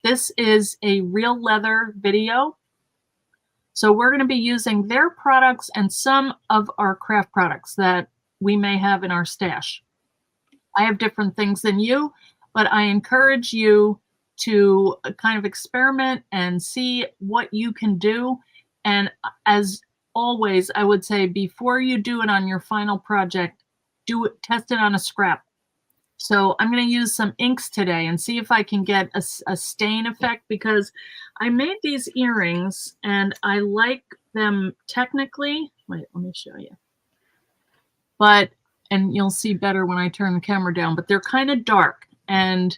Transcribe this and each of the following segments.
This is a Realeather video. So we're going to be using their products and some of our craft products that we may have in our stash. I have different things than you, but I encourage you to kind of experiment and see what you can do. And as always, I would say before you do it on your final project, test it on a scrap. So I'm going to use some inks today and see if I can get a stain effect, because I made these earrings and I like them technically. Wait, let me show you. And you'll see better when I turn the camera down, but they're kind of dark. And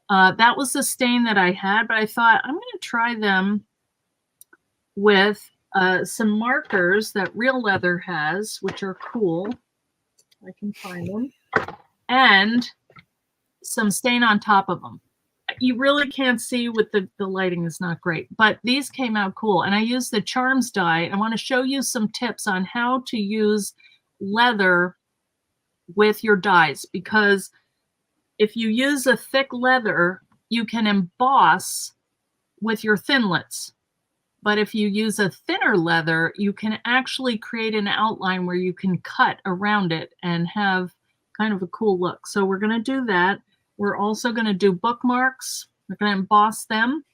that was the stain that I had, but I thought I'm going to try them with some markers that Realeather has, which are cool. I can find them. And some stain on top of them. You really can't see with the lighting is not great, but these came out cool. And I used the Charms die. I want to show you some tips on how to use leather with your dies, because if you use a thick leather, you can emboss with your thinlits. But if you use a thinner leather, you can actually create an outline where you can cut around it and have kind of a cool look. So we're going to do that. We're also going to do bookmarks. We're going to emboss them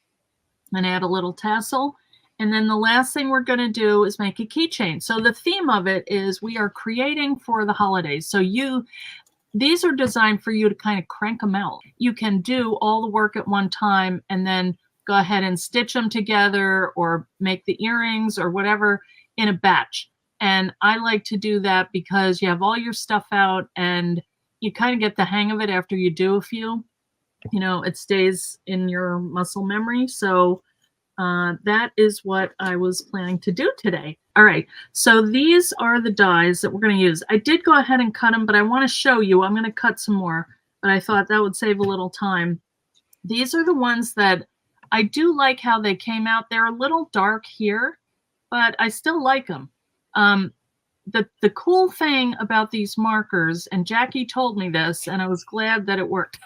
and add a little tassel. And then the last thing we're going to do is make a keychain. So the theme of it is we are creating for the holidays. So these are designed for you to kind of crank them out. You can do all the work at one time and then go ahead and stitch them together or make the earrings or whatever in a batch. And I like to do that because you have all your stuff out and you kind of get the hang of it after you do a few. You know, it stays in your muscle memory. So that is what I was planning to do today. All right, so these are the dies that we're going to use. I did go ahead and cut them, but I want to show you. I'm going to cut some more, but I thought that would save a little time. These are the ones that I do like how they came out. They're a little dark here, but I still like them. The cool thing about these markers, and Jackie told me this, and I was glad that it worked.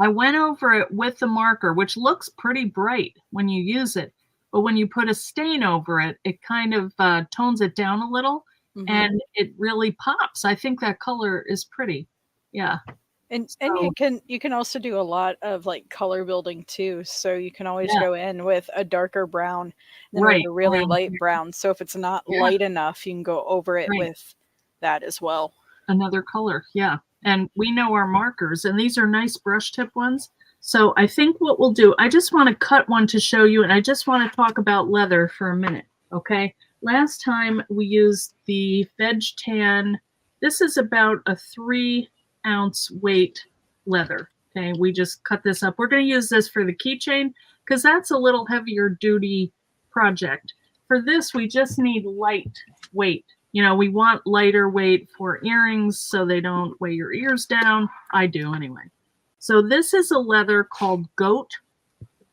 I went over it with the marker, which looks pretty bright when you use it. But when you put a stain over it, it kind of tones it down a little, and it really pops. I think that color is pretty. Yeah. And you can also do a lot of like color building too. So you can always go in with a darker brown and then with a really light brown. So if it's not light enough, you can go over it with that as well. Another color, yeah. And we know our markers, and these are nice brush tip ones. So I think what we'll do, I just want to cut one to show you, and I just want to talk about leather for a minute, okay? Last time we used the Veg Tan. This is about a 3-ounce weight leather. Okay, we just cut this up. We're going to use this for the keychain because that's a little heavier duty project. For this, we just need light weight. You know, we want lighter weight for earrings so they don't weigh your ears down. I do anyway. So this is a leather called Goat,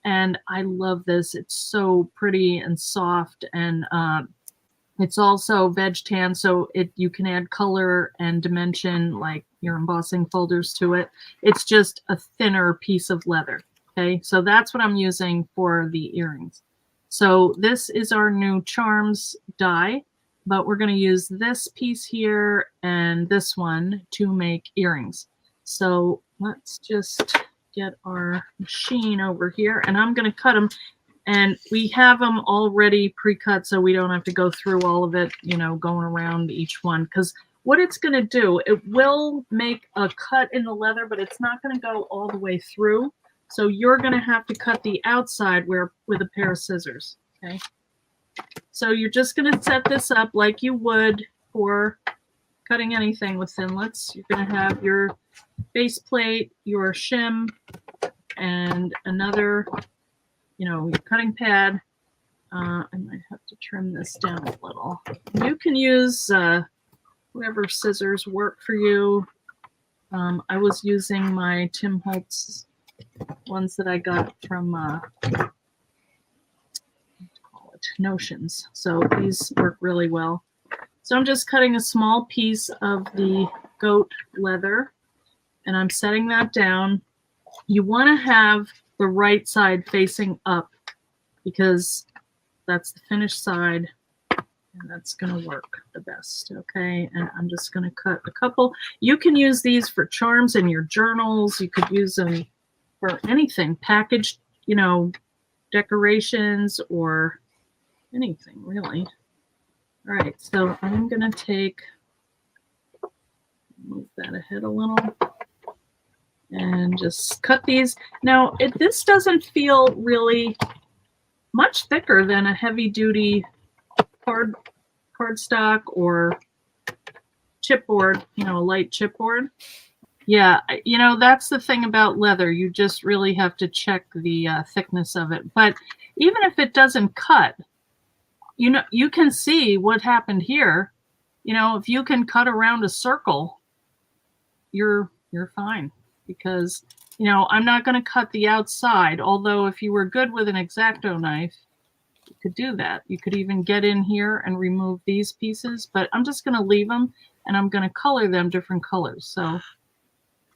and I love this. It's so pretty and soft, and it's also Veg Tan, so you can add color and dimension, like your embossing folders to it. It's just a thinner piece of leather, okay? So that's what I'm using for the earrings. So this is our new Charms die, but we're going to use this piece here and this one to make earrings. So let's just get our machine over here, and I'm going to cut them. And we have them already pre-cut, so we don't have to go through all of it, you know, going around each one. Because what it's going to do, it will make a cut in the leather, but it's not going to go all the way through. So you're going to have to cut the outside with a pair of scissors, okay? So you're just going to set this up like you would for cutting anything with thinlits. You're going to have your base plate, your shim, and another, you know, your cutting pad. I might have to trim this down a little. You can use whatever scissors work for you. I was using my Tim Holtz ones that I got from Notions. So these work really well. So I'm just cutting a small piece of the goat leather, and I'm setting that down. you want to have the right side facing up because that's the finished side. And that's going to work the best, okay? And I'm just going to cut a couple. You can use these for charms in your journals. You could use them for anything, packaged, decorations or anything, really. All right, so I'm going to move that ahead a little and just cut these. Now, this doesn't feel really much thicker than a heavy-duty cardstock or chipboard, a light chipboard. Yeah, that's the thing about leather. You just really have to check the thickness of it. But even if it doesn't cut, you can see what happened here. If you can cut around a circle, you're fine because, I'm not going to cut the outside. Although if you were good with an X-Acto knife, you could do that. You could even get in here and remove these pieces, but I'm just going to leave them and I'm going to color them different colors. So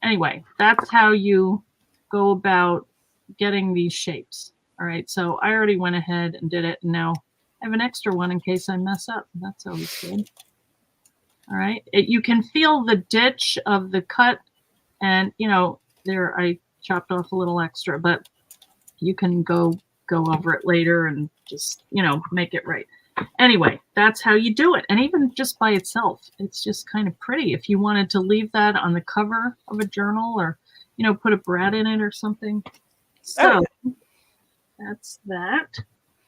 anyway, that's how you go about getting these shapes. All right, so I already went ahead and did it, and now I have an extra one in case I mess up. That's always good. All right, you can feel the ditch of the cut, and there I chopped off a little extra, but you can go over it later and just make it right. Anyway, that's how you do it. And even just by itself, it's just kind of pretty. If you wanted to leave that on the cover of a journal or put a brat in it or something. So that's that.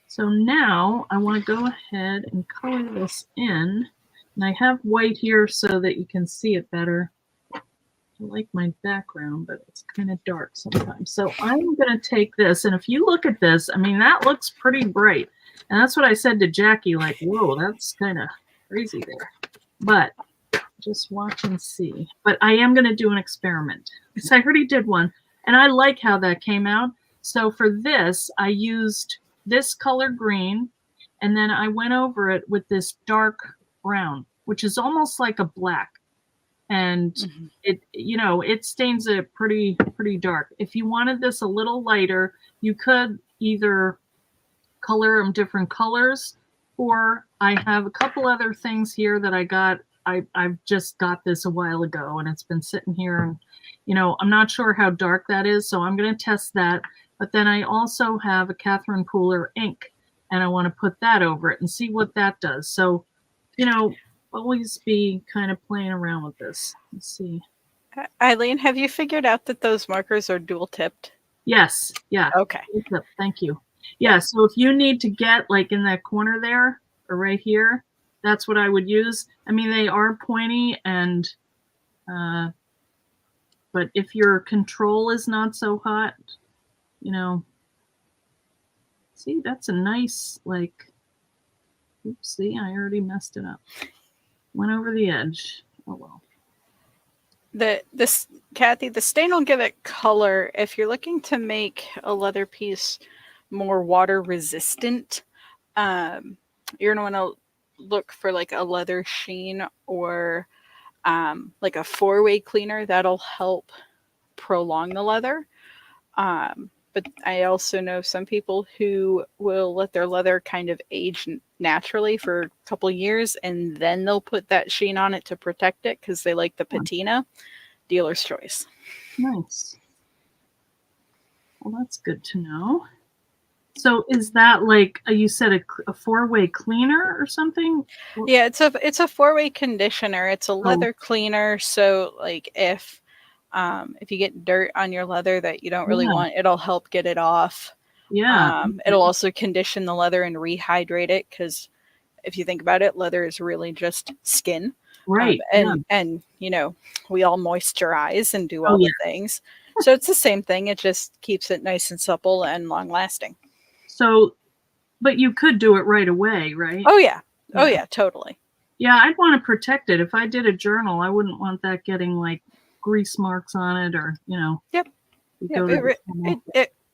So now I want to go ahead and color this in. And I have white here so that you can see it better. I like my background, but it's kind of dark sometimes. So I'm going to take this, and if you look at this, I mean, that looks pretty bright. And that's what I said to Jackie, like, whoa, that's kind of crazy there. But just watch and see. But I am going to do an experiment because I already did one, and I like how that came out. So for this, I used this color green, and then I went over it with this dark brown, which is almost like a black. And it stains it pretty dark. If you wanted this a little lighter, you could either color them different colors, or I have a couple other things here that I got. I've just got this a while ago, and it's been sitting here, and I'm not sure how dark that is, so I'm going to test that. But then I also have a Catherine Pooler ink, and I want to put that over it and see what that does. So, always be kind of playing around with this. Let's see. Eileen, have you figured out that those markers are dual tipped? Yes. Yeah. Okay. Thank you. Yeah. So if you need to get like in that corner there or right here, that's what I would use. I mean, they are pointy and, but if your control is not so hot, see, that's a nice, like, oops, see, I already messed it up. Went over the edge. Oh well. Kathy, the stain will give it color. If you're looking to make a leather piece more water resistant, you're gonna want to look for like a leather sheen or like a 4-way cleaner. That'll help prolong the leather. But I also know some people who will let their leather kind of age naturally for a couple years, and then they'll put that sheen on it to protect it because they like the patina. Dealer's choice. Nice. Well, that's good to know. So is that like you said a 4-way cleaner or something? Yeah, it's a 4-way conditioner. It's a leather cleaner. So like if you get dirt on your leather that you don't really want, it'll help get it off. Yeah. It'll also condition the leather and rehydrate it because if you think about it, leather is really just skin. Right. And we all moisturize and do all the things. So it's the same thing. It just keeps it nice and supple and long lasting. So, but you could do it right away, right? Oh yeah. Oh yeah, totally. Yeah, I'd want to protect it. If I did a journal, I wouldn't want that getting like grease marks on it or, Yep.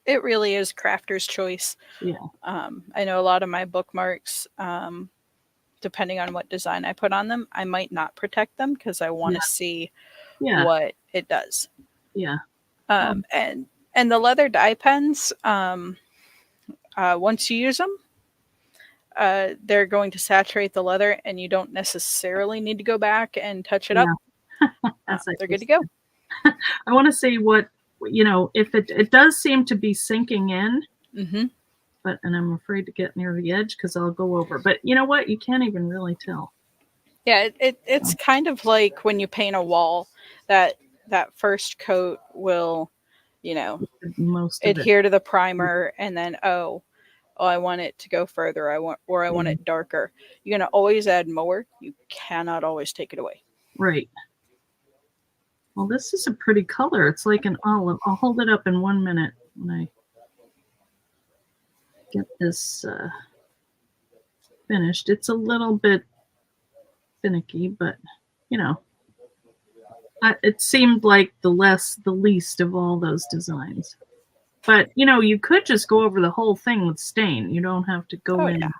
It really is crafter's choice. Yeah. I know a lot of my bookmarks, depending on what design I put on them, I might not protect them because I want to see what it does. Yeah. And And the leather dye pens, once you use them, they're going to saturate the leather, and you don't necessarily need to go back and touch it up. They're good to go. I want to see what, if it does seem to be sinking in, and I'm afraid to get near the edge because I'll go over. But you know what? You can't even really tell. Yeah, it's kind of like when you paint a wall, that first coat will, adhere to the primer, and then I want it to go further. I want it darker. You're gonna always add more. You cannot always take it away. Right. Well, this is a pretty color. It's like an olive. I'll hold it up in 1 minute when I get this finished. It's a little bit finicky, but it seemed like the least of all those designs. But you could just go over the whole thing with stain. You don't have to go in and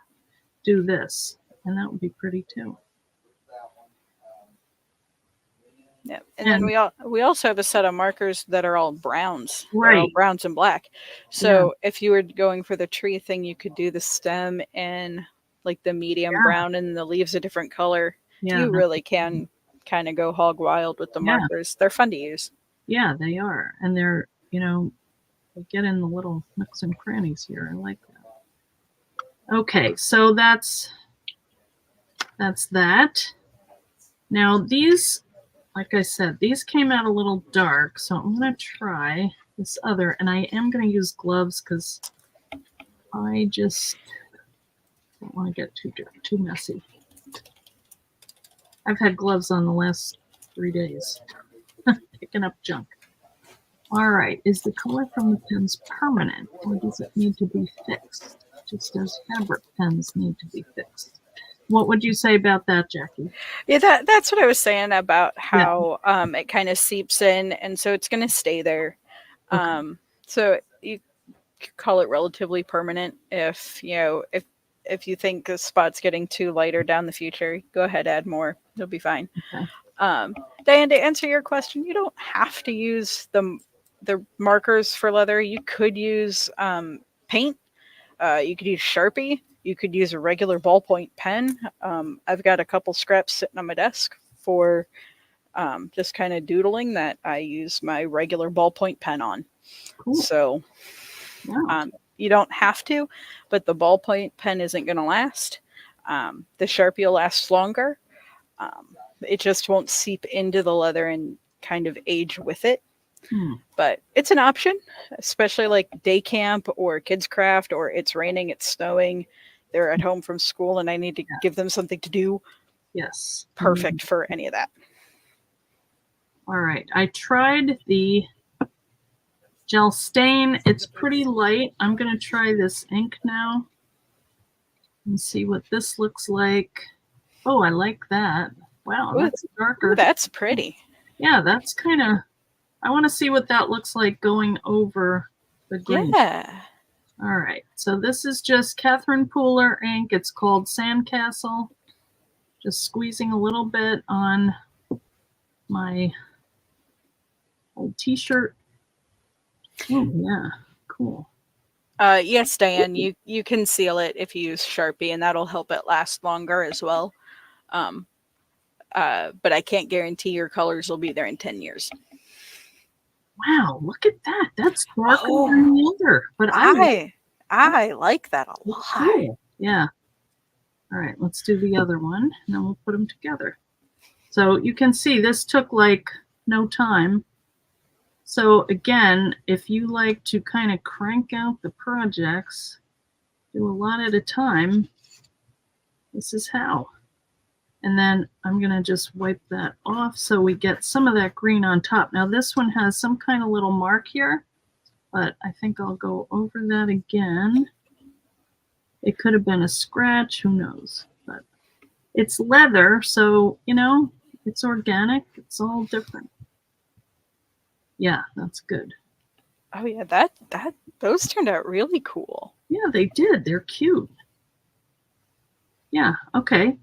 do this, and that would be pretty too. Yeah, and then we also have a set of markers that are all browns, right? All browns and black. So if you were going for the tree thing, you could do the stem in like the medium brown, and the leaves a different color. Yeah, you really can kind of go hog wild with the markers. They're fun to use. Yeah, they are, and they're they get in the little nooks and crannies here. I like that. Okay, so that's that. Now these, like I said, these came out a little dark, so I'm going to try this other, and I am going to use gloves because I just don't want to get too messy. I've had gloves on the last 3 days, picking up junk. All right, is the color from the pens permanent, or does it need to be fixed, just as fabric pens need to be fixed? What would you say about that, Jackie? Yeah, that's what I was saying about how it kind of seeps in, and so it's going to stay there. Okay. So you call it relatively permanent. If you think the spot's getting too light or down the future, go ahead, add more. It'll be fine. Okay. Diane, to answer your question, you don't have to use the markers for leather. You could use paint. You could use Sharpie. You could use a regular ballpoint pen. I've got a couple scraps sitting on my desk for just kind of doodling that I use my regular ballpoint pen on. Cool. So you don't have to, but the ballpoint pen isn't going to last. The Sharpie will last longer. It just won't seep into the leather and kind of age with it. But it's an option, especially like day camp or kids craft, or it's raining, it's snowing, they're at home from school and I need to give them something to do. Yes. Perfect for any of that. All right. I tried the gel stain. It's pretty light. I'm going to try this ink now and see what this looks like. Oh, I like that. Wow, that's darker. Ooh, that's pretty. Yeah, that's kind of, I want to see what that looks like going over the green. Yeah. All right, so this is just Catherine Pooler ink. It's called Sandcastle. Just squeezing a little bit on my old t-shirt. Oh, yeah, cool. Yes, Diane, you can seal it if you use Sharpie, and that'll help it last longer as well. But I can't guarantee your colors will be there in 10 years. Wow, look at that. That's darker than the other. But I like that a lot. Cool. Yeah. All right, let's do the other one, and then we'll put them together. So you can see this took like no time. So again, if you like to kind of crank out the projects, do a lot at a time, this is how. And then I'm going to just wipe that off so we get some of that green on top. Now this one has some kind of little mark here, but I think I'll go over that again. It could have been a scratch, who knows? But it's leather, so, it's organic. It's all different. Yeah, that's good. Oh yeah, those turned out really cool. Yeah, they did. They're cute. Yeah, okay.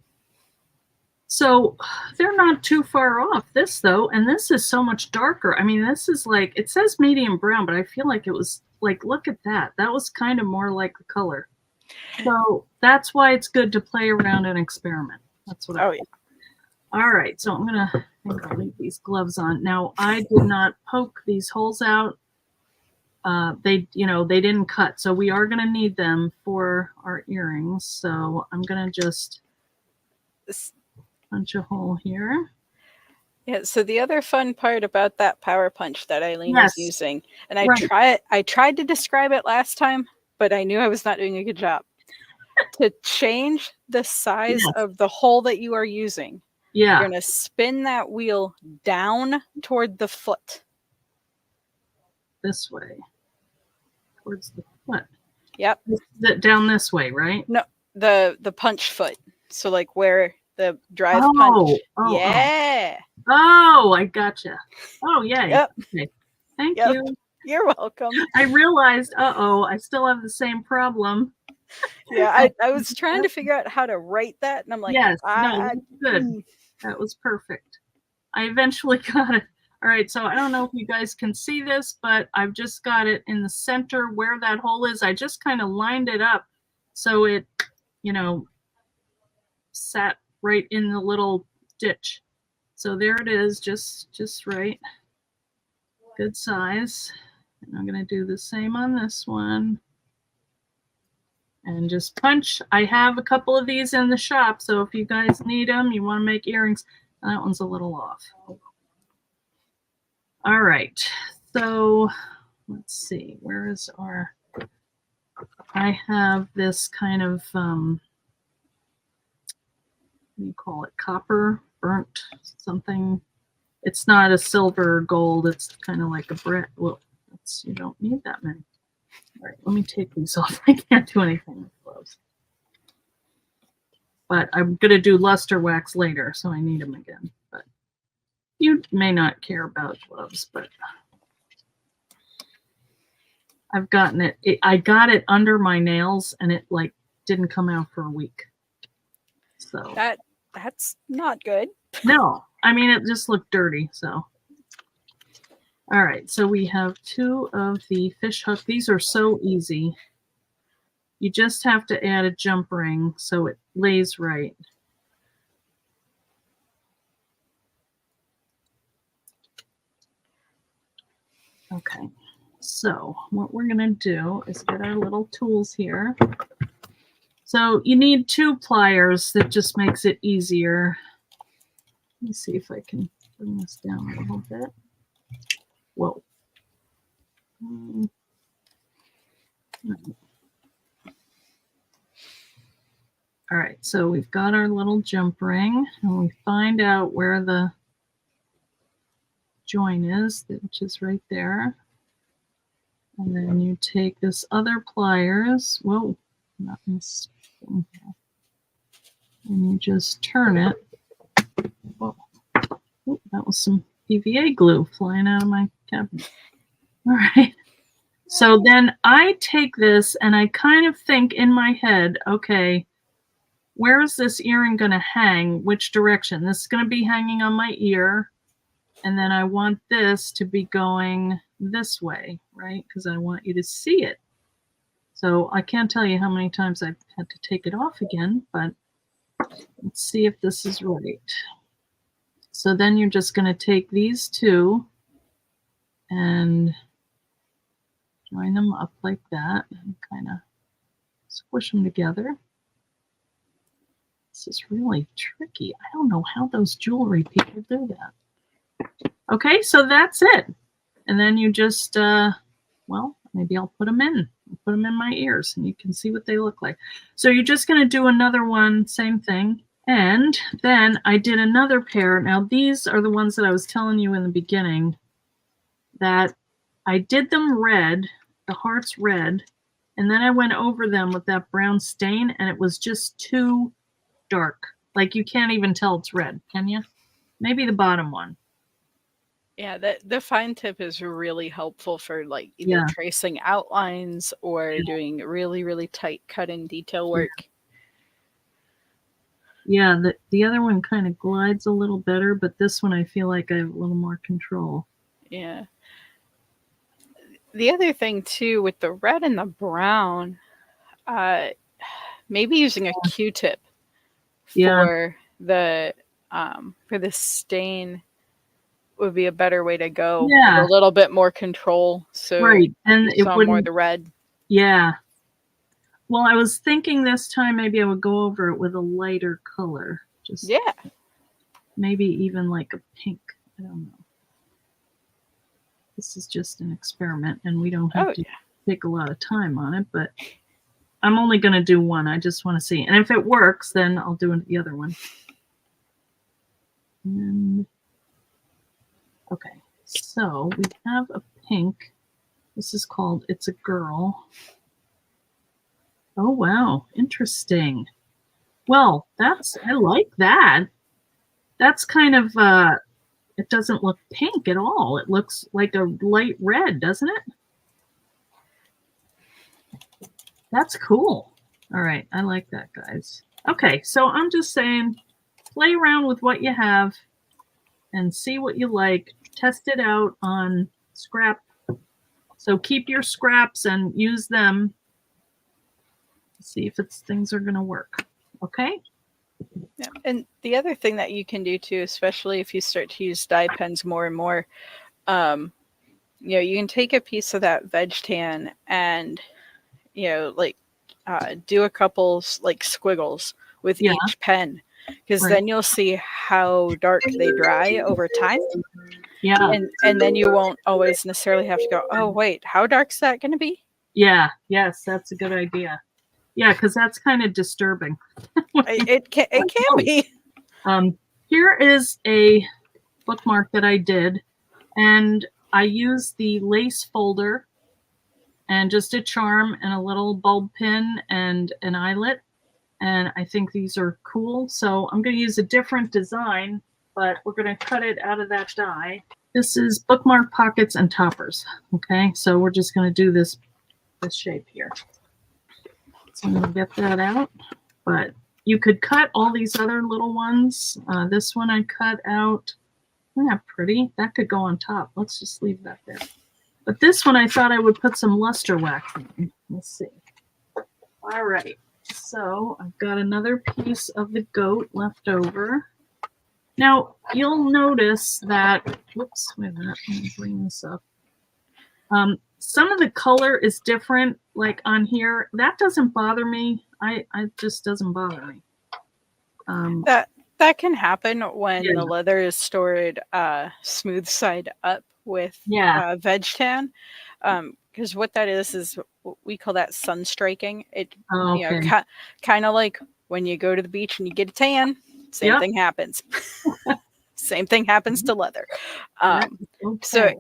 So they're not too far off this though, and this is so much darker. I mean, this is like, it says medium brown, but I feel like it was like, look at that. That was kind of more like the color. So that's why it's good to play around and experiment. That's what I think. All right, so I think I'll leave these gloves on. Now, I did not poke these holes out. They didn't cut, so we are gonna need them for our earrings. So I'm gonna just punch a hole here. Yeah, so the other fun part about that power punch that Eileen was using, and I tried to describe it last time, but I knew I was not doing a good job. To change the size of the hole that you are using, you're going to spin that wheel down toward the foot. This way. Towards the foot. Yep. Down this way, right? No, the punch foot. So like where the drive punch. Yeah. Oh, I gotcha. Oh, yay. Yep. Okay. Thank you. You're welcome. I realized, I still have the same problem. Yeah, I was trying to figure out how to write that, and I'm like, yes, no, good. That was perfect. I eventually got it. All right, so I don't know if you guys can see this, but I've just got it in the center where that hole is. I just kind of lined it up so it, sat right in the little ditch. So there it is, just right. Good size. And I'm going to do the same on this one. And just punch. I have a couple of these in the shop, so if you guys need them, you want to make earrings, that one's a little off. All right, so let's see, where is our, I have this kind of, what do you call it, copper, burnt something. It's not a silver or gold, it's kind of like a brick. Well, you don't need that many. All right, let me take these off. I can't do anything with gloves. But I'm going to do luster wax later, so I need them again. But you may not care about gloves, but I've gotten it. I got it under my nails, and it like didn't come out for a week. So that's not good. No, I mean it just looked dirty. So. All right, so we have 2 of the fish hook. These are so easy. You just have to add a jump ring so it lays right. Okay, so what we're going to do is get our little tools here. So you need 2 pliers. That just makes it easier. Let me see if I can bring this down a little bit. Whoa. All right, so we've got our little jump ring, and we find out where the join is, which is right there. And then you take this other pliers, whoa, not this thing here, and you just turn it. Whoa. Ooh, that was some PVA glue flying out of my cabinet. All right. So then I take this and I kind of think in my head, okay, where is this earring going to hang? Which direction? This is going to be hanging on my ear. And then I want this to be going this way, right? Because I want you to see it. So I can't tell you how many times I've had to take it off again, but let's see if this is right. So then you're just going to take these 2 and join them up like that and kind of squish them together. This is really tricky. I don't know how those jewelry people do that. Okay, so that's it. And then you just, well, maybe I'll put them in. Put them in my ears and you can see what they look like. So you're just going to do another one, same thing. And then I did another pair. Now these are the ones that I was telling you in the beginning that I did them red, the hearts red, and then I went over them with that brown stain and it was just too dark. Like you can't even tell it's red, can you? Maybe the bottom one. Yeah, the fine tip is really helpful for like either tracing outlines or doing really, really tight cut and detail work. Yeah, the other one kind of glides a little better, but this one I feel like I have a little more control. Yeah. The other thing too with the red and the brown, maybe using a Q-tip Yeah. for the stain would be a better way to go. With Yeah. a little bit more control, so Right. And you it saw more of wouldn't. the red. Yeah. Well, I was thinking this time maybe I would go over it with a lighter color. Just Yeah. maybe even like a pink. I don't know. This is just an experiment, and we don't have to take a lot of time on it, but I'm only going to do one. I just want to see. And if it works, then I'll do the other one. And, okay, so we have a pink. This is called It's a Girl. Oh, wow. Interesting. Well, I like that. That's kind of, it doesn't look pink at all. It looks like a light red, doesn't it? That's cool. All right. I like that, guys. Okay. So I'm just saying, play around with what you have and see what you like. Test it out on scrap. So keep your scraps and use them. See if things are going to work. Okay. Yeah. And the other thing that you can do too, especially if you start to use dye pens more and more, you can take a piece of that veg tan and, do a couple like squiggles with each pen, because then you'll see how dark they dry over time. Yeah. And then you won't always necessarily have to go, oh, wait, how dark's that going to be? Yeah. Yes, that's a good idea. Yeah, because that's kind of disturbing. It can be. Here is a bookmark that I did, and I used the lace folder and just a charm and a little bulb pin and an eyelet. And I think these are cool. So I'm going to use a different design, but we're going to cut it out of that die. This is bookmark pockets and toppers. Okay, so we're just going to do this shape here. So I'm going to get that out, but you could cut all these other little ones. This one I cut out. Isn't that pretty? That could go on top. Let's just leave that there. But this one I thought I would put some luster wax in. Let's see. All right. So I've got another piece of the goat left over. Now you'll notice that, whoops, wait a minute, let me bring this up. Some of the color is different, like on here. That doesn't bother me. I just doesn't bother me. That can happen when the leather is stored smooth side up with veg tan. Because what that is we call that sun striking. It kind of like when you go to the beach and you get a tan, same thing happens. Same thing happens to leather. So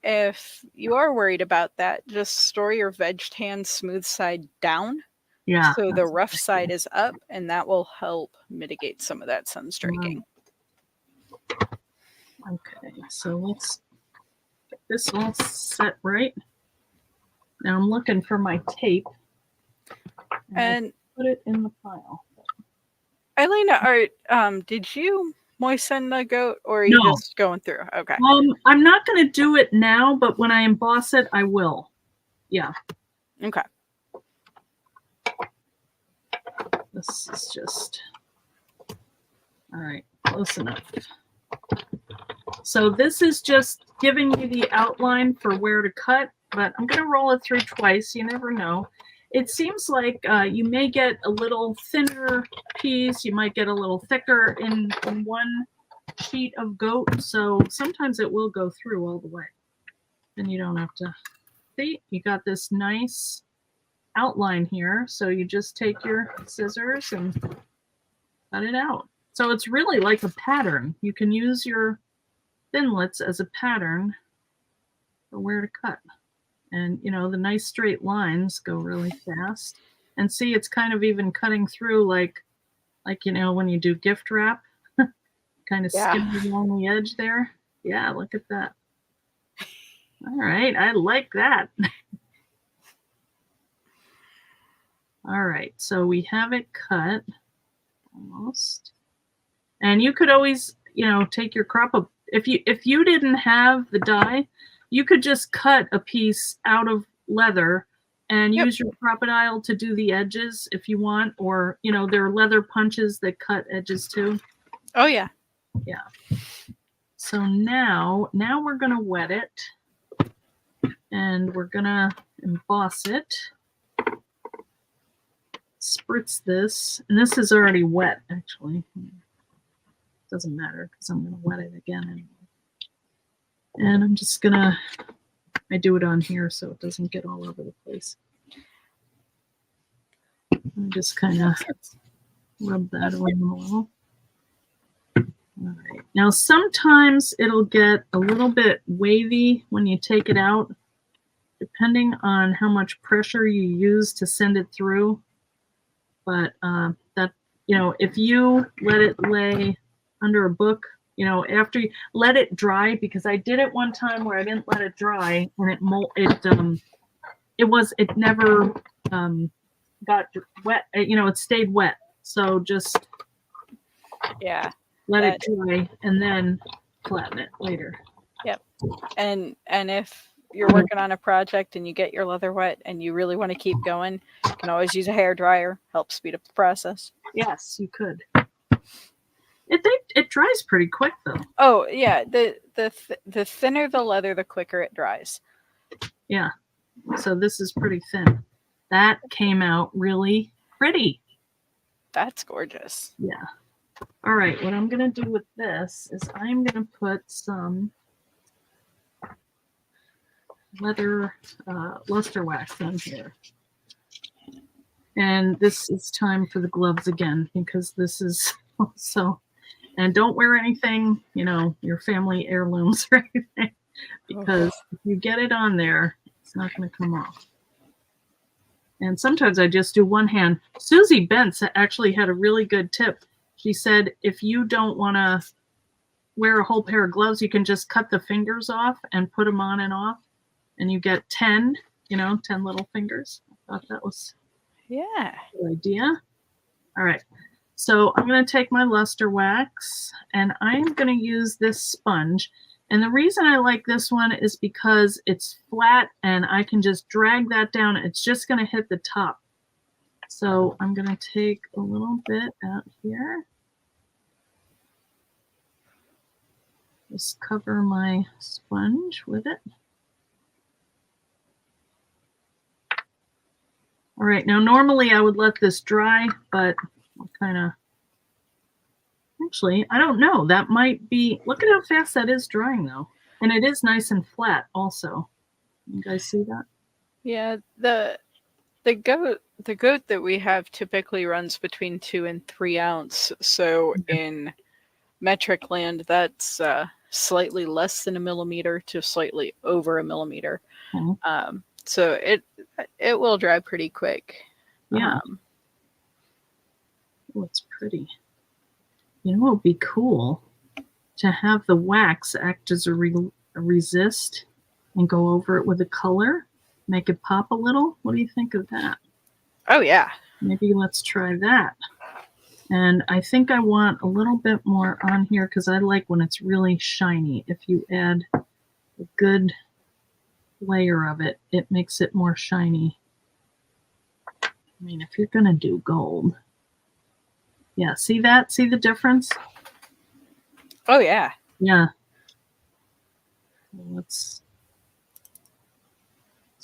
if you are worried about that, just store your veg tan smooth side down. Yeah. So the rough side is up, and that will help mitigate some of that sun striking. Okay, so let's get this all set right. Now I'm looking for my tape. And put it in the pile. Eileen, did you moisten the goat, or are you just going through? Okay. I'm not going to do it now, but when I emboss it, I will. Yeah. Okay. This is just, all right, close enough. So this is just giving you the outline for where to cut, but I'm going to roll it through twice. You never know. It seems like you may get a little thinner piece. You might get a little thicker in one sheet of goat. So sometimes it will go through all the way. And you don't have to, see, you got this nice outline here. So you just take your scissors and cut it out. So it's really like a pattern. You can use your thinlits as a pattern for where to cut. And, you know, the nice straight lines go really fast. And see, it's kind of even cutting through like you know, when you do gift wrap, kind of skimming along the edge there. Yeah, look at that. All right, I like that. All right, so we have it cut. almost. And you could always, take your crop. If you didn't have the die, you could just cut a piece out of leather and use your crocodile to do the edges if you want, or there are leather punches that cut edges too. Oh yeah. Yeah. So now we're gonna wet it, and we're gonna emboss it. Spritz this, and this is already wet actually. Doesn't matter because I'm gonna wet it again anyway. And I'm just gonna, I do it on here so it doesn't get all over the place. I just kind of rub that around a little. All right. Now sometimes it'll get a little bit wavy when you take it out, depending on how much pressure you use to send it through. But that, if you let it lay under a book, after you let it dry, because I did it one time where I didn't let it dry and it never got wet. It stayed wet. So just let it dry and then flatten it later. Yep. And if you're working on a project and you get your leather wet and you really want to keep going, you can always use a hair dryer. Help speed up the process. Yes, you could. It dries pretty quick though. Oh yeah, the thinner the leather, the quicker it dries. Yeah. So this is pretty thin. That came out really pretty. That's gorgeous. Yeah. All right. What I'm gonna do with this is I'm gonna put some leather luster wax on here. And this is time for the gloves again, because this is also, and don't wear anything, your family heirlooms or anything, because if you get it on there, it's not going to come off. And sometimes I just do one hand. Susie Bentz actually had a really good tip. She said, if you don't want to wear a whole pair of gloves, you can just cut the fingers off and put them on and off. And you get 10 little fingers. I thought that was a good idea. All right. So I'm going to take my luster wax and I'm going to use this sponge. And the reason I like this one is because it's flat and I can just drag that down. It's just going to hit the top. So I'm going to take a little bit out here. Just cover my sponge with it. All right, now normally I would let this dry, but I'll kind of, actually, I don't know. That might be, look at how fast that is drying though. And it is nice and flat also. You guys see that? Yeah, the goat that we have typically runs between 2 and 3 ounce. So in metric land, that's slightly less than a millimeter to slightly over a millimeter. Okay. So it will dry pretty quick. Yeah. Oh, it's pretty. It would be cool to have the wax act as a resist and go over it with a color, make it pop a little. What do you think of that? Oh, yeah. Maybe let's try that. And I think I want a little bit more on here because I like when it's really shiny. If you add a good layer of it, it makes it more shiny. I mean, if you're going to do gold. Yeah, see that? See the difference? Oh, yeah. Yeah. Let's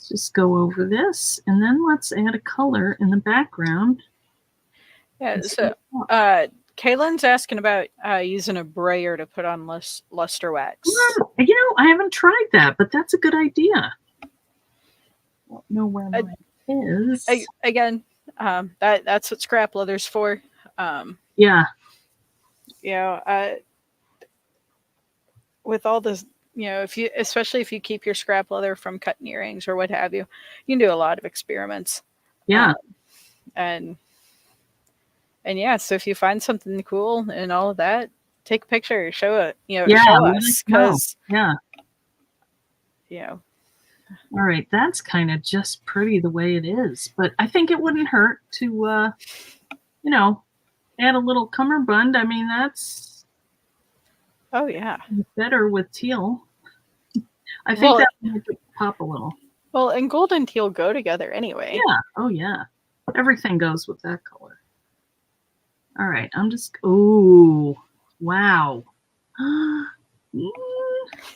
just go over this, and then let's add a color in the background. Yeah, so Kaylin's asking about using a brayer to put on luster wax. I haven't tried that, but that's a good idea. I don't know where mine is. Again, that's what scrap leather's for. Yeah. With all this, especially if you keep your scrap leather from cutting earrings or what have you, you can do a lot of experiments. Yeah. And yeah, so if you find something cool and all of that, take a picture, show it, yeah, show us, because all right, that's kind of just pretty the way it is, but I think it wouldn't hurt to add a little cummerbund. I mean, that's Oh yeah. better with teal. I think Well, that would make it pop a little. well, and gold and teal go together anyway. Yeah. Oh yeah. Everything goes with that color. All right. I'm just. Ooh. Wow.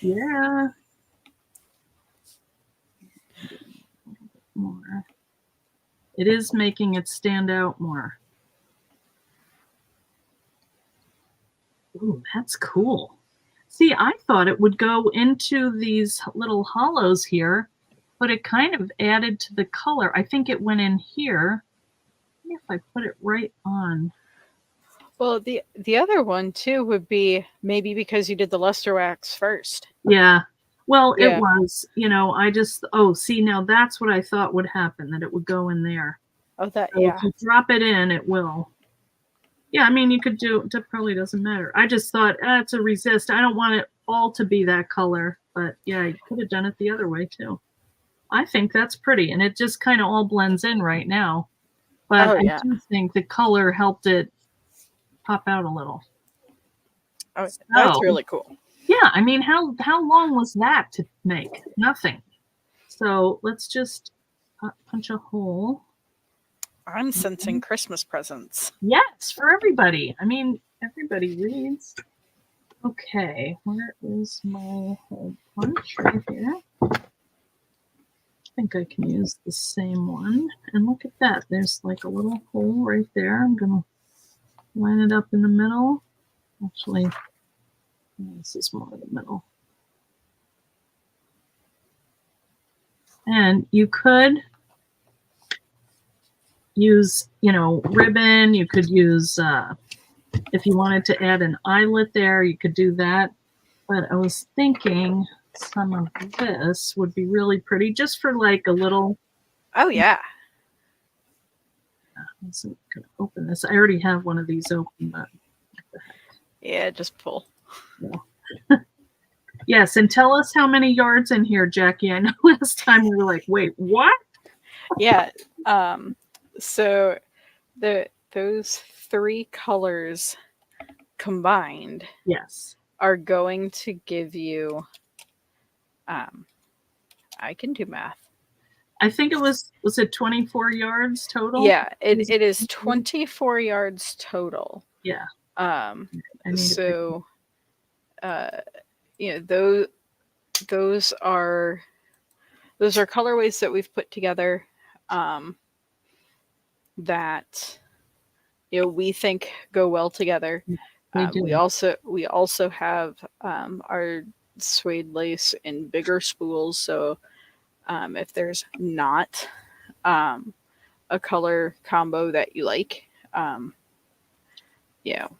Yeah. More. It is making it stand out more. Ooh, that's cool. See, I thought it would go into these little hollows here, but it kind of added to the color. I think it went in here. Maybe if I put it right on. Well, the other one too would be maybe because you did the luster wax first. Yeah. Well, it Yeah. was, I just, oh, see, now that's what I thought would happen, that it would go in there. Oh, that, So yeah. if you drop it in, it will. Yeah, I mean, you could do, it probably doesn't matter. I just thought, it's a resist. I don't want it all to be that color, but yeah, you could have done it the other way too. I think that's pretty, and it just kind of all blends in right now. But I do think the color helped it pop out a little. Oh, that's really cool. Yeah, I mean, how long was that to make? Nothing. So let's just punch a hole. I'm sensing Christmas presents. Yes, for everybody. I mean, everybody reads. Okay, where is my hole punch? Right here. I think I can use the same one. And look at that. There's like a little hole right there. I'm going to line it up in the middle. Actually, this is more the middle. And you could use, ribbon. You could use, if you wanted to add an eyelet there, you could do that. But I was thinking some of this would be really pretty just for like a little. Oh, yeah. I'm going to open this. I already have one of these open, but what the heck? Yeah, just pull. Yeah. Yes, and tell us how many yards in here, Jackie. I know last time we were like, wait, what? Yeah. So those three colors combined, yes, are going to give you. I can do math. I think it was it 24 yards total? Yeah, it is 24 yards total. Yeah. So, those are colorways that we've put together, that we think go well together. We also have our suede lace in bigger spools. So if there's not a color combo that you like,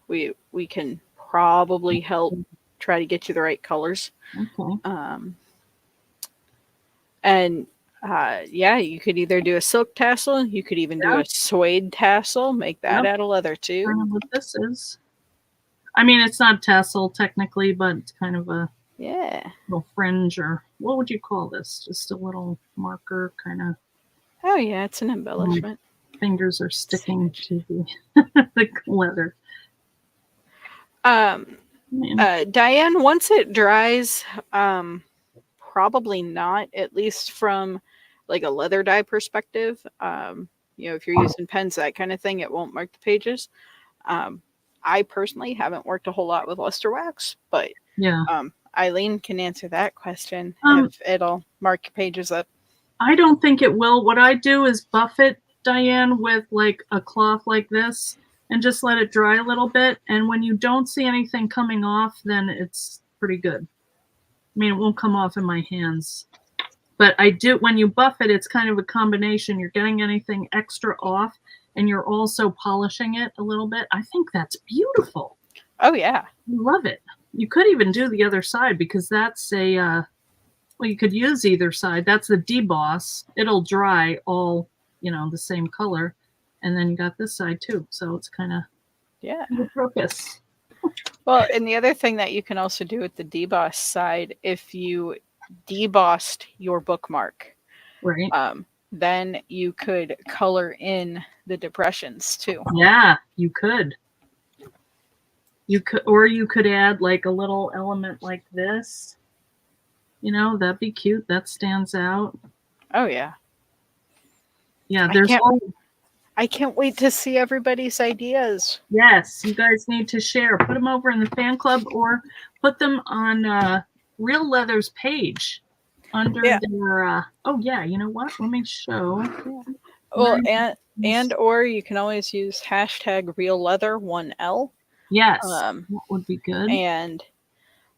we can probably help try to get you the right colors. Okay. And you could either do a silk tassel, you could even do a suede tassel, make that out of leather too. Kind of what this is. I mean, it's not tassel technically, but it's kind of a little fringe, or what would you call this? Just a little marker kind of. Oh yeah, it's an embellishment. My fingers are sticking to the leather. Diane, once it dries, probably not, at least from like a leather dye perspective. If you're using pens, that kind of thing, it won't mark the pages. I personally haven't worked a whole lot with luster wax, but Eileen can answer that question if it'll mark your pages up. I don't think it will. What I do is buff it, Diane, with like a cloth like this and just let it dry a little bit. And when you don't see anything coming off, then it's pretty good. I mean, it won't come off in my hands. But I do, when you buff it, it's kind of a combination. You're getting anything extra off, and you're also polishing it a little bit. I think that's beautiful. Oh, yeah. I love it. You could even do the other side, because that's a, well, you could use either side. That's the deboss. It'll dry all, the same color. And then you got this side too. So it's kind of the purpose. Well, and the other thing that you can also do with the deboss side, if you debossed your bookmark, right, then you could color in the depressions too. Yeah, you could. you could add like a little element like this. You know, that'd be cute. That stands out. Oh yeah. Yeah, there's all. I can't wait to see everybody's ideas. Yes, you guys need to share. Put them over in the fan club or put them on Realeather's page under their. Oh yeah, you know what? Let me show. Well, and or you can always use hashtag Realeather1L. Yes, that would be good. And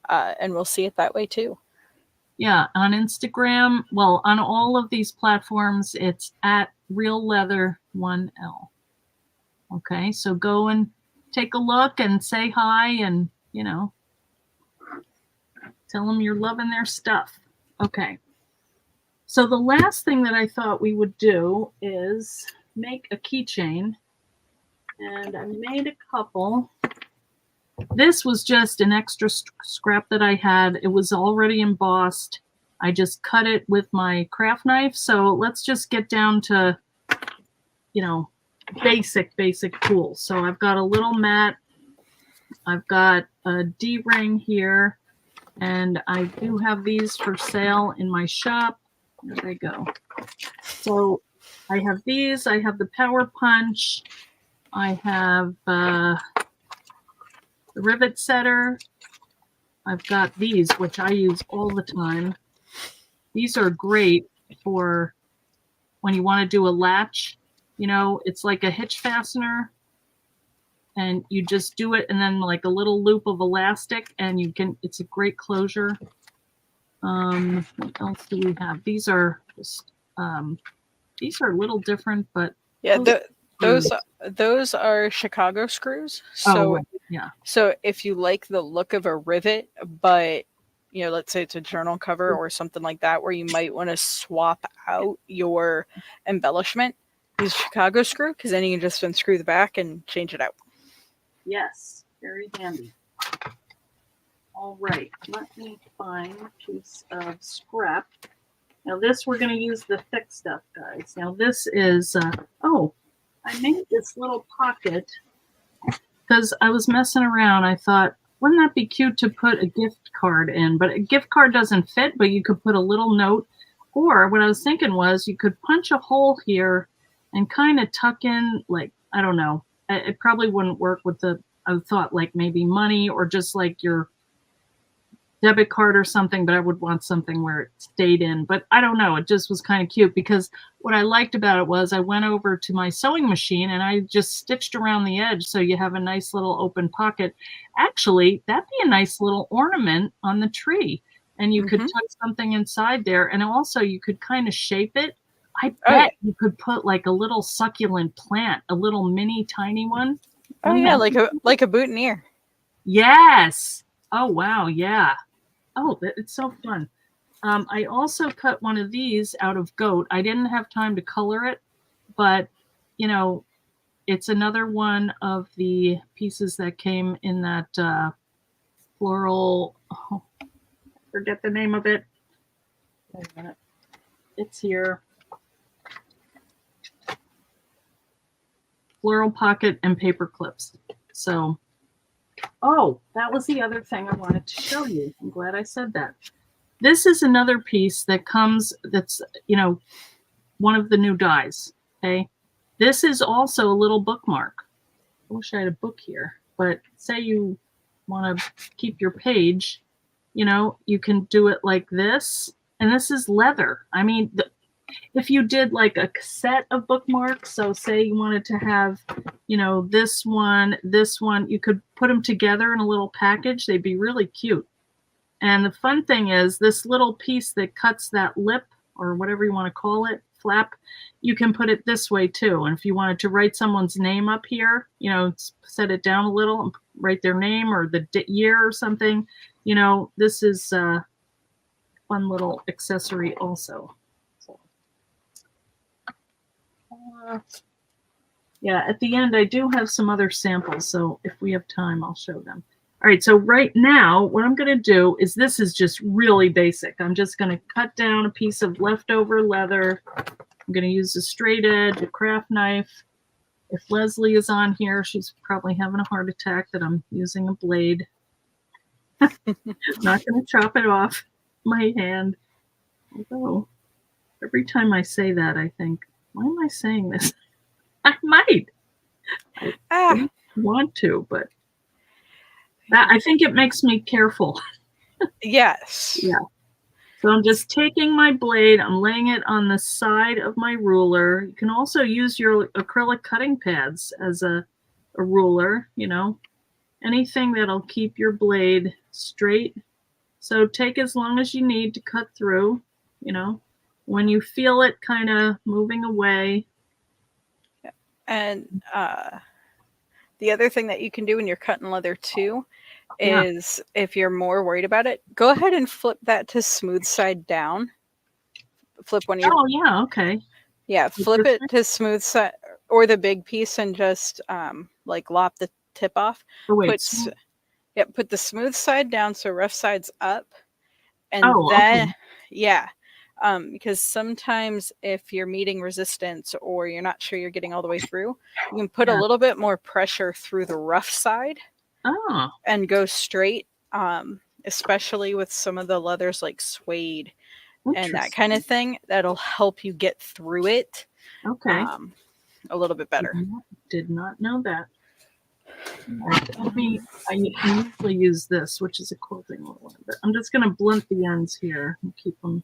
we'll see it that way too. Yeah, on Instagram, well, on all of these platforms, it's at Realeather1L. Okay, so go and take a look and say hi and, you know, tell them you're loving their stuff. Okay, so the last thing that I thought we would do is make a keychain. And I made a couple. This was just an extra scrap that I had. It was already embossed. I just cut it with my craft knife. So let's just get down to, you know, basic tools. So I've got a little mat. I've got a D-ring here. And I do have these for sale in my shop. There they go. So I have these. I have the Power Punch. I have the rivet setter. I've got these, which I use all the time. These are great for when you want to do a latch. You know, it's like a hitch fastener. And you just do it and then like a little loop of elastic and you can, it's a great closure. What else do we have? These are just, these are a little different, but yeah, those are Chicago screws. So yeah. So if you like the look of a rivet, but you know, let's say it's a journal cover or something like that, where you might want to swap out your embellishment, use Chicago screw, because then you can just unscrew the back and change it out. Yes, very handy. All right, let me find a piece of scrap. Now this, we're going to use the thick stuff, guys. Now this is, I made this little pocket because I was messing around. I thought, wouldn't that be cute to put a gift card in? But a gift card doesn't fit, but you could put a little note. Or what I was thinking was you could punch a hole here and kind of tuck in, like, I don't know. It probably wouldn't work with the, I thought like maybe money or just like your debit card or something, but I would want something where it stayed in. But I don't know. It just was kind of cute because what I liked about it was I went over to my sewing machine and I just stitched around the edge so you have a nice little open pocket. Actually, that'd be a nice little ornament on the tree. And you could tuck something inside there. And also you could kind of shape it. I bet you could put like a little succulent plant, a little mini tiny one. Oh yeah, like a boutonniere. Yes. Oh wow, yeah. Oh, it's so fun. I also cut one of these out of goat. I didn't have time to color it, but you know, it's another one of the pieces that came in that floral. Oh, I forget the name of it. Wait a minute. It's here. Floral pocket and paper clips. So, oh, that was the other thing I wanted to show you. I'm glad I said that. This is another piece that comes, that's, you know, one of the new dies, okay? This is also a little bookmark. I wish I had a book here, but say you want to keep your page, you know, you can do it like this. And this is leather. I mean, if you did like a set of bookmarks, so say you wanted to have, you know, this one, you could put them together in a little package. They'd be really cute. And the fun thing is this little piece that cuts that lip or whatever you want to call it, flap, you can put it this way too. And if you wanted to write someone's name up here, you know, set it down a little and write their name or the year or something, you know, this is a fun little accessory also. Yeah, at the end, I do have some other samples, so if we have time, I'll show them. All right, so right now, what I'm going to do is this is just really basic. I'm just going to cut down a piece of leftover leather. I'm going to use a straight edge, a craft knife, If Leslie is on here, she's probably having a heart attack that I'm using a blade. Not going to chop it off my hand. Although, every time I say that, I think, why am I saying this? I might. I don't want to, but I think it makes me careful. Yes. Yeah. So I'm just taking my blade, I'm laying it on the side of my ruler. You can also use your acrylic cutting pads as a ruler, you know, anything that'll keep your blade straight. So take as long as you need to cut through, you know, when you feel it kind of moving away. And the other thing that you can do when you're cutting leather too is if you're more worried about it, go ahead and flip that to smooth side down. Flip one of your... Oh, yeah, okay. Yeah, flip it to smooth side or the big piece and just like lop the tip off. Oh, wait. Put the smooth side down so rough side's up. And then, okay. Yeah. Because sometimes if you're meeting resistance or you're not sure you're getting all the way through, you can put a little bit more pressure through the rough side and go straight, especially with some of the leathers like suede and that kind of thing. That'll help you get through it a little bit better. Did not know that. I usually use this, which is a quilting one, but I'm just going to blunt the ends here and keep them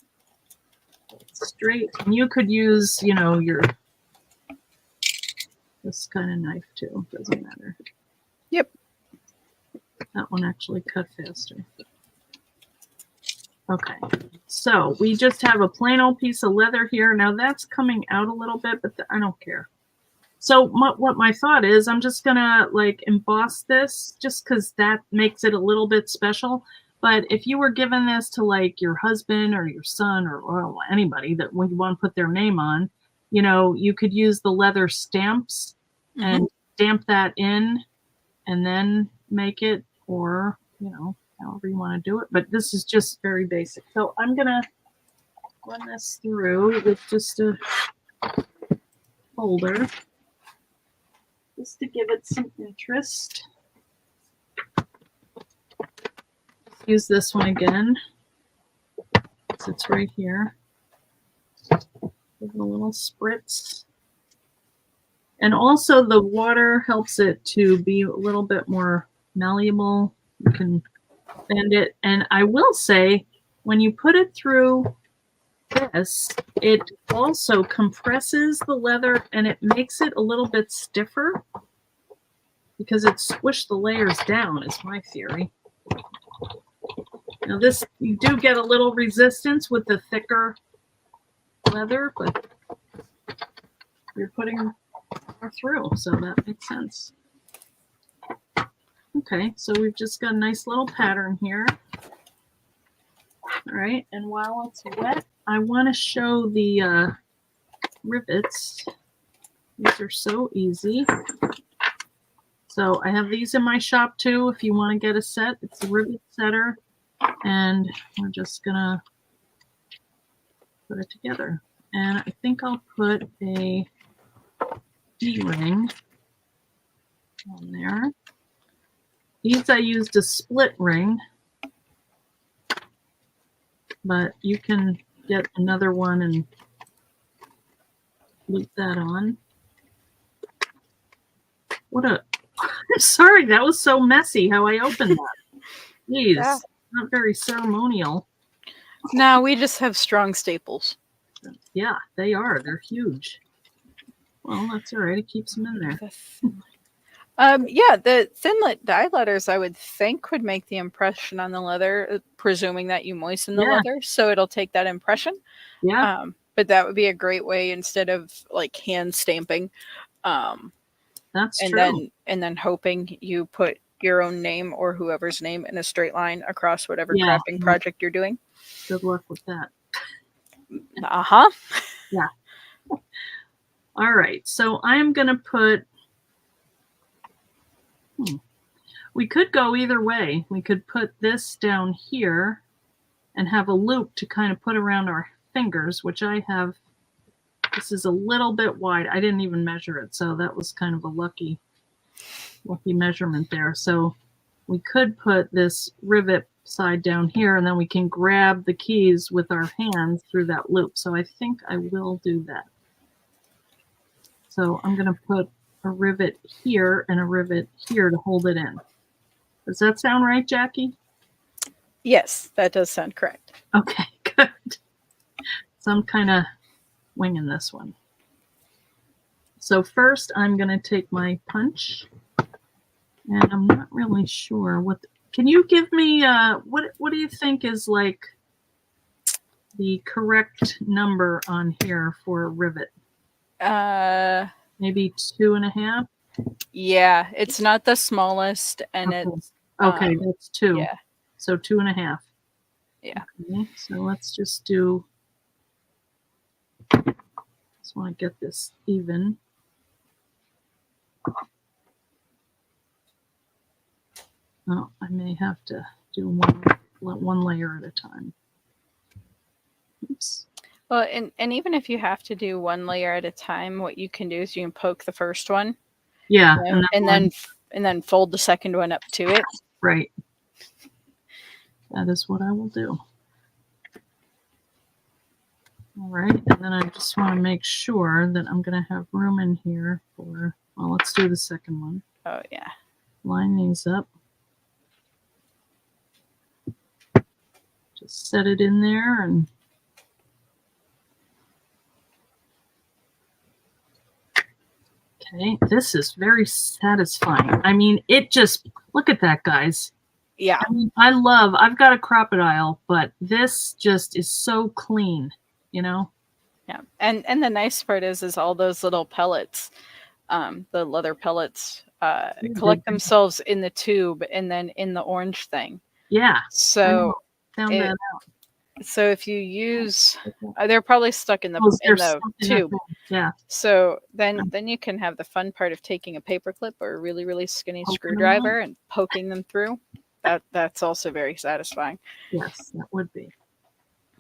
straight. And you could use, you know, this kind of knife too. Doesn't matter. Yep. That one actually cut faster. Okay, so we just have a plain old piece of leather here. Now that's coming out a little bit, but I don't care. So what my thought is, I'm just gonna like emboss this just because that makes it a little bit special. But if you were giving this to like your husband or your son or anybody that would want to put their name on, you know, you could use the leather stamps and stamp that in and then make it, or, you know, however you want to do it. But this is just very basic. So I'm going to run this through with just a folder just to give it some interest. Use this one again. So it's right here. Give it a little spritz. And also the water helps it to be a little bit more malleable. You can bend it. And I will say, when you put it through this, it also compresses the leather and it makes it a little bit stiffer because it squished the layers down, is my theory. Now this, you do get a little resistance with the thicker leather, but you're putting more through, so that makes sense. Okay, so we've just got a nice little pattern here. All right, and while it's wet, I want to show the rivets. These are so easy. So I have these in my shop too. If you want to get a set, it's a rivet setter. And we're just gonna put it together. And I think I'll put a D-ring on there. These I used a split ring, but you can get another one and loop that on. What a, I'm sorry, that was so messy how I opened that. Jeez. Yeah. Not very ceremonial. No, we just have strong staples. Yeah, they are. They're huge. Well, that's all right. It keeps them in there. Yeah, the thin dye letters, I would think, would make the impression on the leather, presuming that you moisten the leather, so it'll take that impression. Yeah. But that would be a great way instead of like hand stamping. That's true. And then hoping you put your own name or whoever's name in a straight line across whatever crafting project you're doing. Good luck with that. Yeah. All right. So I'm going to put, we could go either way. We could put this down here and have a loop to kind of put around our fingers, which I have This is a little bit wide. I didn't even measure it, so that was kind of a lucky measurement there. So we could put this rivet side down here, and then we can grab the keys with our hands through that loop. So I think I will do that. So I'm going to put a rivet here and a rivet here to hold it in. Does that sound right, Jackie? Yes, that does sound correct. Okay, good. So I'm kind of winging this one. So first I'm going to take my punch, and I'm not really sure what. Can you give me what do you think is like the correct number on here for a rivet? Maybe 2.5. Yeah, it's not the smallest, and okay. it's okay. That's 2. Yeah. So 2.5. Yeah. Okay, so let's just do. Just want to get this even. Oh, I may have to do one layer at a time. Oops. Well, and even if you have to do one layer at a time, what you can do is you can poke the first one. Yeah, and then fold the second one up to it. Right. That is what I will do. All right, and then I just want to make sure that I'm going to have room in here for, well, let's do the second one. Oh, yeah. Line these up. Just set it in there and okay, this is very satisfying. I mean, it just, look at that, guys. Yeah. I mean, I've got a crocodile, but this just is so clean, you know? Yeah. And the nice part is all those little pellets, the leather pellets, collect themselves in the tube and then in the orange thing. Yeah. So found that out. So if you use, they're probably stuck in the tube. Yeah. So then you can have the fun part of taking a paper clip or a really, really skinny screwdriver and poking them through. That's also very satisfying. Yes, that would be.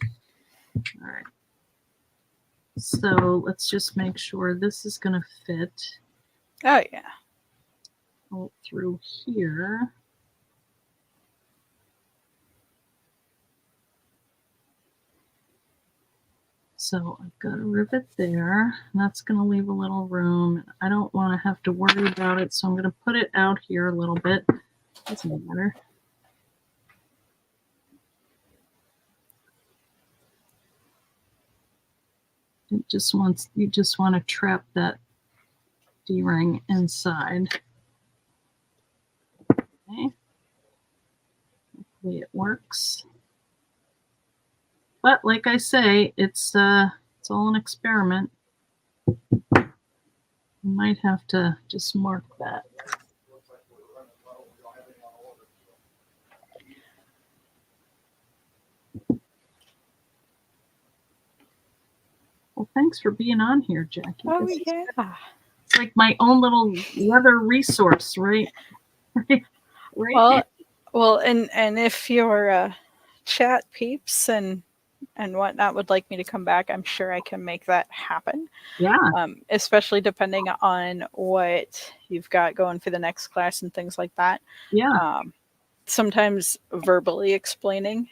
All right. So let's just make sure this is going to fit. Oh, yeah. All through here. So I've got a rivet there, and that's going to leave a little room. I don't want to have to worry about it, so I'm going to put it out here a little bit. Doesn't matter. You just want to trap that D-ring inside. Okay. Hopefully it works. But like I say, it's all an experiment. You might have to just mark that. Well, thanks for being on here, Jackie. Oh, yeah. It's like my own little leather resource, right? Right. Well, and if your chat peeps and whatnot would like me to come back, I'm sure I can make that happen. Yeah. Especially depending on what you've got going for the next class and things like that. Yeah. Sometimes verbally explaining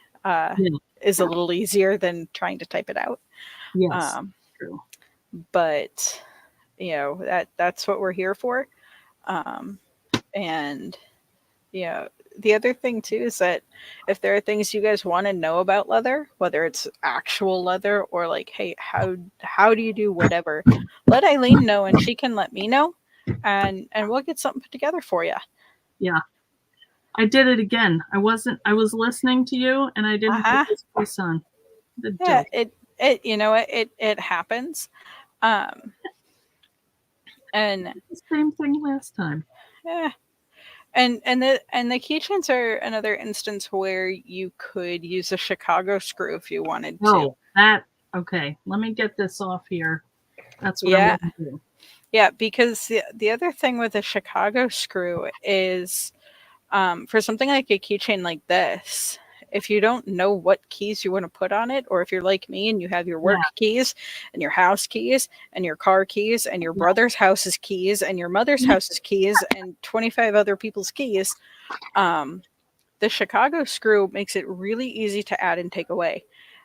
is a little easier than trying to type it out. Yes. True. But that's what we're here for. And the other thing too is that if there are things you guys want to know about leather, whether it's actual leather or like, hey, how do you do whatever, let Eileen know and she can let me know, and we'll get something put together for you. Yeah. I did it again. I was listening to you and I didn't put this voice on. Yeah, it happens. And the same thing last time. Yeah. And the keychains are another instance where you could use a Chicago screw if you wanted to. Okay. Let me get this off here. That's what I'm going to do. Yeah, because the other thing with a Chicago screw is for something like a keychain like this if you don't know what keys you want to put on it, or if you're like me and you have your work keys and your house keys and your car keys and your brother's house's keys and your mother's house's keys and 25 other people's keys, the Chicago screw makes it really easy to add and take away.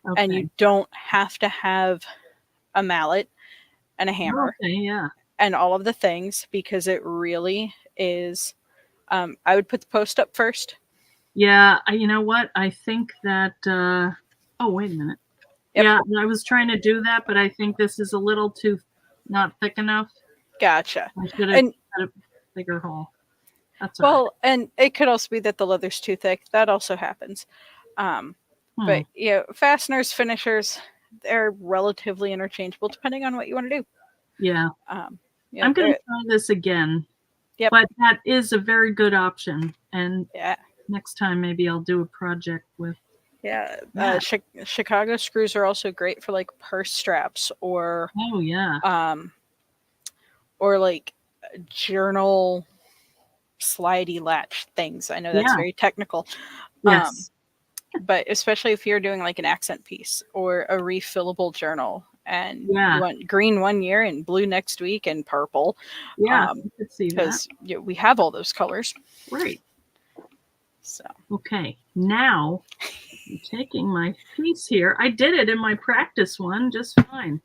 Okay. And you don't have to have a mallet and a hammer and all of the things, because it really is. I would put the post up first. Yeah, you know what? I think that, oh, wait a minute. Yep. Yeah, I was trying to do that, but I think this is a little too not thick enough. Gotcha. I should have had a bigger hole. That's all right. And it could also be that the leather's too thick. That also happens. But fasteners, finishers, they're relatively interchangeable depending on what you want to do. Yeah. I'm going to try this again. Yep. But that is a very good option. And next time maybe I'll do a project with. Yeah. Chicago screws are also great for like purse straps or. Oh, yeah. Or like journal slidey latch things. I know that's very technical. Yes. But especially if you're doing like an accent piece or a refillable journal and you want green one year and blue next week and purple. Yeah, you could see that. Because we have all those colors. Right. So. Okay. Now I'm taking my piece here. I did it in my practice one just fine.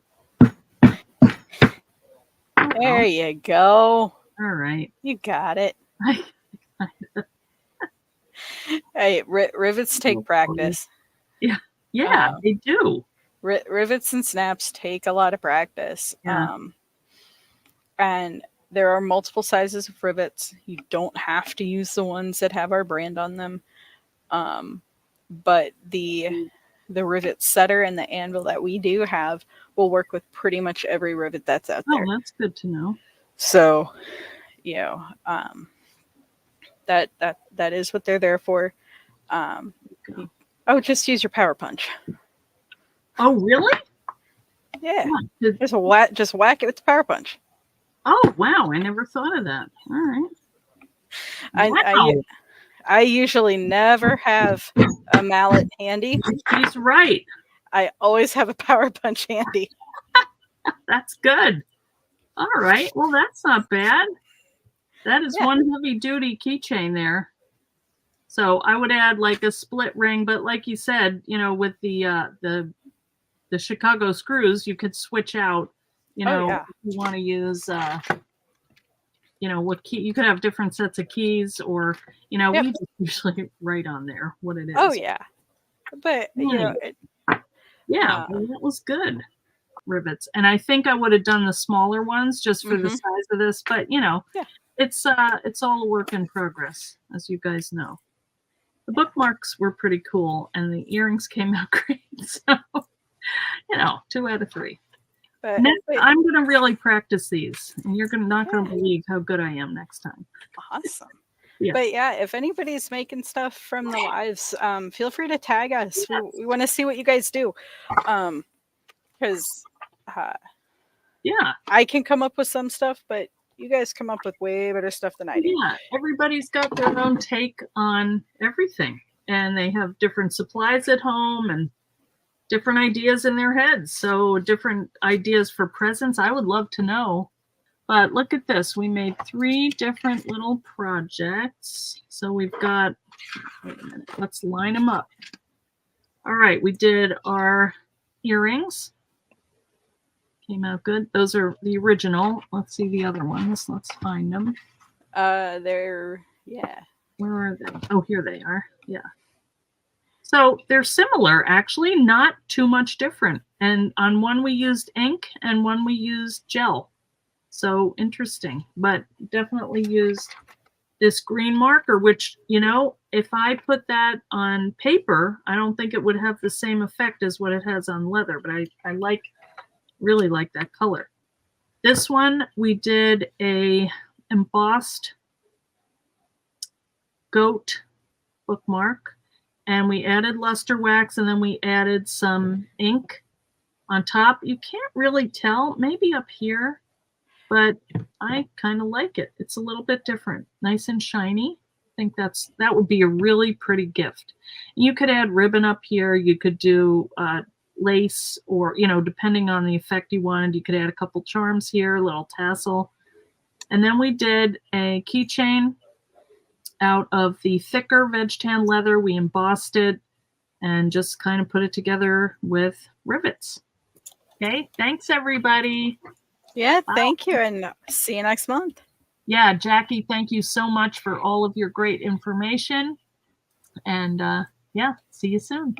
There you go. All right. You got it. Hey, rivets take practice. Yeah, they do. Rivets and snaps take a lot of practice. Yeah. And there are multiple sizes of rivets. You don't have to use the ones that have our brand on them. But the rivet setter and the anvil that we do have will work with pretty much every rivet that's out there. Oh, that's good to know. So, that is what they're there for. Just use your power punch. Oh, really? Yeah. Just whack it with the power punch. Oh, wow. I never thought of that. All right. I usually never have a mallet handy. He's right. I always have a power punch handy. That's good. All right. Well, that's not bad. That is one heavy duty keychain there. So I would add like a split ring, but like you said, with the Chicago screws, you could switch out, if you want to use, what key, you could have different sets of keys or, we just usually write on there what it is. Oh yeah. But, that was good. Rivets. And I think I would have done the smaller ones just for the size of this, but it's all a work in progress, as you guys know. The bookmarks were pretty cool and the earrings came out great. So, 2 out of 3. But I'm going to really practice these and you're not going to believe how good I am next time. Awesome. Yeah. But if anybody's making stuff from the lives, feel free to tag us. Yes. We want to see what you guys do. Because I can come up with some stuff, but you guys come up with way better stuff than I do. Yeah, everybody's got their own take on everything, and they have different supplies at home and different ideas in their heads. So different ideas for presents. I would love to know. But look at this. We made 3 different little projects. So we've got, wait a minute, let's line them up. All right, we did our earrings. Came out good. Those are the original. Let's see the other ones. Let's find them. Where are they? Oh, here they are. Yeah. So they're similar, actually, not too much different. And on one we used ink and one we used gel. So interesting, but definitely used this green marker, which, if I put that on paper, I don't think it would have the same effect as what it has on leather, but I really like that color. This one, we did a embossed goat bookmark, and we added luster wax, and then we added some ink on top. You can't really tell, maybe up here, but I kind of like it. It's a little bit different, nice and shiny. think that would be a really pretty gift. You could add ribbon up here. You could do lace, or, depending on the effect you wanted, you could add a couple charms here, a little tassel. And then we did a keychain out of the thicker veg tan leather. We embossed it and just kind of put it together with rivets. Okay, thanks everybody. Yeah, thank you, and see you next month. Yeah, Jackie, thank you so much for all of your great information. And yeah, see you soon.